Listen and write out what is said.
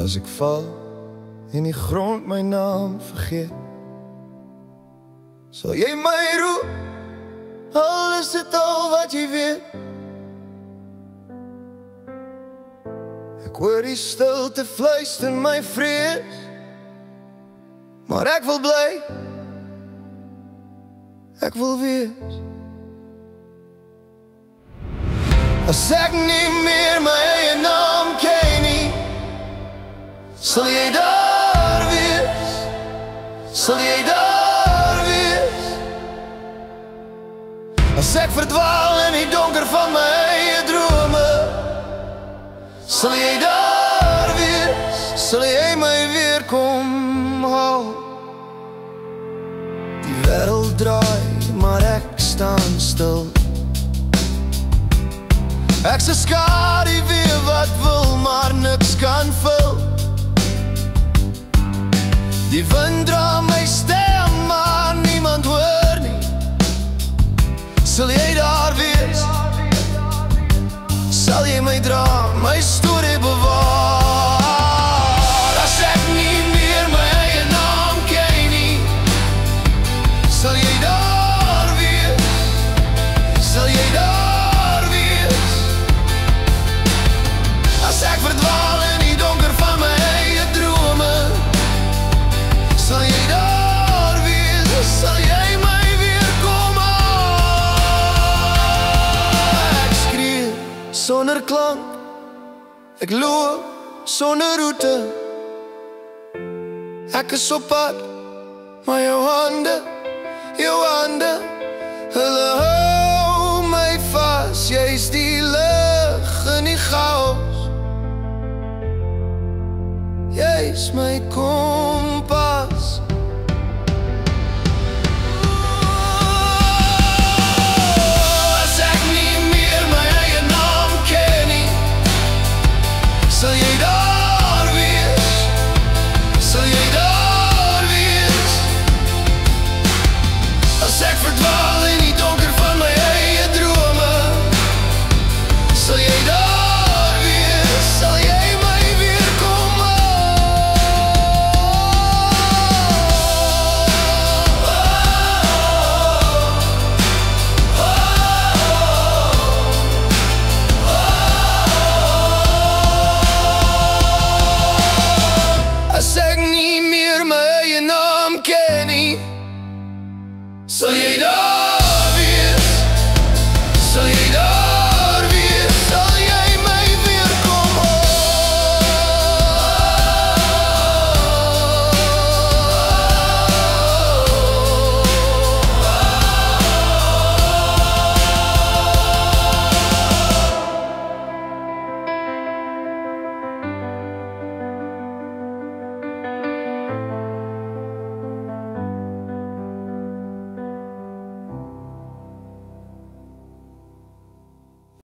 as ek val en die grond my naam vergeet, sal jy my roep, al is dit al wat jy weet. Ek hoor die stilte fluister my vrees, maar ek wil bly, ek wil wees. As ek nie meer my eie naam ken nie, sal jy daar wees, sal jy daar wees. As ek verdwaal in die donker van my eie drome, sal jy daar wees, sal jy my weer kom haal. Die wêreld draai, maar ek staan stil. Ek's 'n skaduwee wat wil, maar niks kan vul. Die wind dra my stem, maar niemand hoor nie. Sal jy daar wees? Sal jy my dra, my storie bewaar? As ek nie meer my eie naam ken nie, sal jy daar wees, sal jy daar wees. As ek verdwaal in die donker van my eie drome, sal jy daar wees, sal jy my weer kom haal. Ek skree sonder klank, ek loop sonder roete. Ek is op pad, maar jou hande, hulle hou my vas. Jy's die lig in die chaos, jy's my kompas. As ek nie meer my eie naam ken nie, sal jy daar wees, sal jy daar wees. As ek verdwaal in die donker van my eie drome, sal jy daar wees, sal jy my weer kom As ek nie meer my eie naam ken nie, sal jy daar